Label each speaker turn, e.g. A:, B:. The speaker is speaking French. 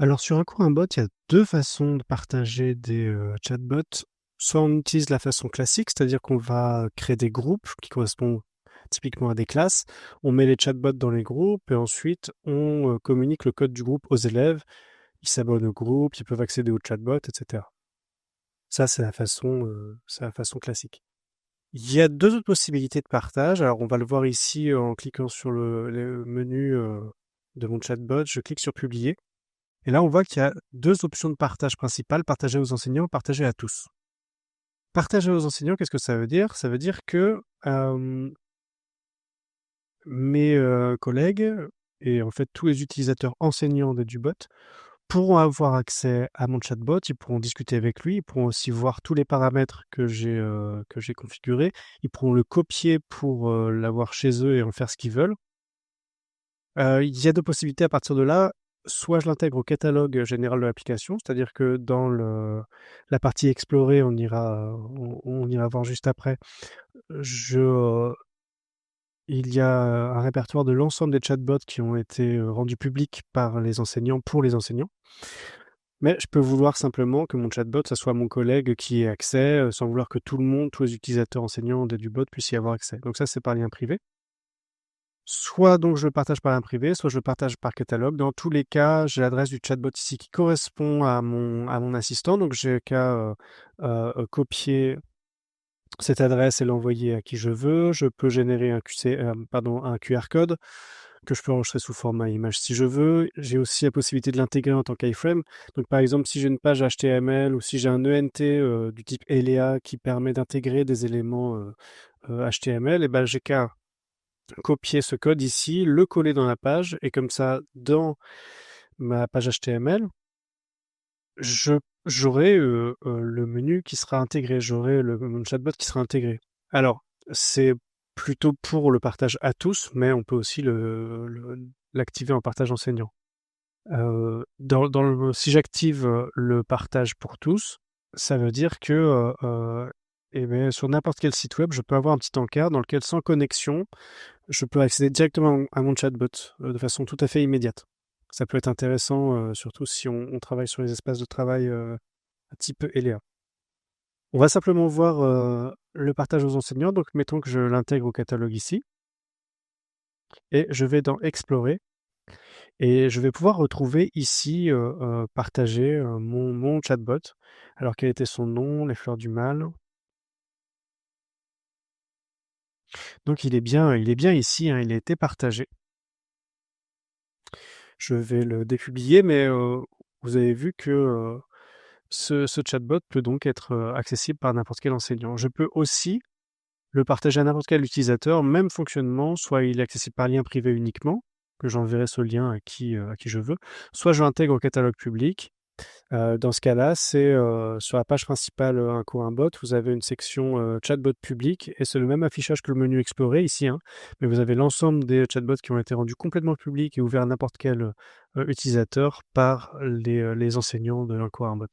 A: Alors sur un cours, un bot, il y a 2 façons de partager des, chatbots. Soit on utilise la façon classique, c'est-à-dire qu'on va créer des groupes qui correspondent typiquement à des classes. On met les chatbots dans les groupes et ensuite on, communique le code du groupe aux élèves. Ils s'abonnent au groupe, ils peuvent accéder au chatbot et cetera. Ça, c'est la façon classique. Il y a 2 autres possibilités de partage. Alors on va le voir ici en cliquant sur le menu, de mon chatbot. Je clique sur publier. Et là, on voit qu'il y a 2 options de partage principales, partager aux enseignants, partager à tous. Partager aux enseignants, qu'est-ce que ça veut dire? Ça veut dire que, mes, collègues et en fait tous les utilisateurs enseignants de Dubot pourront avoir accès à mon chatbot, ils pourront discuter avec lui, ils pourront aussi voir tous les paramètres que j'ai configurés. Ils pourront le copier pour, l'avoir chez eux et en faire ce qu'ils veulent. Il y a 2 possibilités à partir de là. Soit je l'intègre au catalogue général de l'application, c'est-à-dire que dans la partie explorer, on ira voir juste après, il y a un répertoire de l'ensemble des chatbots qui ont été, rendus publics par les enseignants pour les enseignants. Mais je peux vouloir simplement que mon chatbot, ça soit mon collègue qui ait accès, sans vouloir que tout le monde, tous les utilisateurs enseignants du bot puissent y avoir accès. Donc ça, c'est par lien privé. Soit donc je le partage par lien privé, soit je le partage par catalogue. Dans tous les cas, j'ai l'adresse du chatbot ici qui correspond à mon assistant, donc j'ai qu'à copier cette adresse et l'envoyer à qui je veux. Je peux générer un QR code que je peux enregistrer sous format image si je veux. J'ai aussi la possibilité de l'intégrer en tant qu'iframe. Donc par exemple, si j'ai une page HTML ou si j'ai un ENT du type Elea qui permet d'intégrer des éléments HTML, et ben j'ai qu'à copier ce code ici, le coller dans la page, et comme ça, dans ma page HTML, j'aurai le menu qui sera intégré, j'aurai mon chatbot qui sera intégré. Alors, c'est plutôt pour le partage à tous, mais on peut aussi l'activer en partage enseignant. Si j'active le partage pour tous, ça veut dire que eh ben, sur n'importe quel site web, je peux avoir un petit encart dans lequel, sans connexion, je peux accéder directement à mon chatbot de façon tout à fait immédiate. Ça peut être intéressant, surtout si on travaille sur les espaces de travail type Elea. On va simplement voir le partage aux enseignants. Donc, mettons que je l'intègre au catalogue ici. Et je vais dans Explorer. Et je vais pouvoir retrouver ici, partager mon chatbot. Alors, quel était son nom? Les fleurs du mal. Donc, il est bien ici, hein, il a été partagé. Je vais le dépublier, mais vous avez vu que ce chatbot peut donc être accessible par n'importe quel enseignant. Je peux aussi le partager à n'importe quel utilisateur, même fonctionnement, soit il est accessible par lien privé uniquement, que j'enverrai ce lien à qui je veux, soit je l'intègre au catalogue public. Dans ce cas-là, c'est sur la page principale Un cours, un bot, vous avez une section chatbot public, et c'est le même affichage que le menu Explorer ici, hein, mais vous avez l'ensemble des chatbots qui ont été rendus complètement publics et ouverts à n'importe quel utilisateur par les enseignants de Un cours, un bot.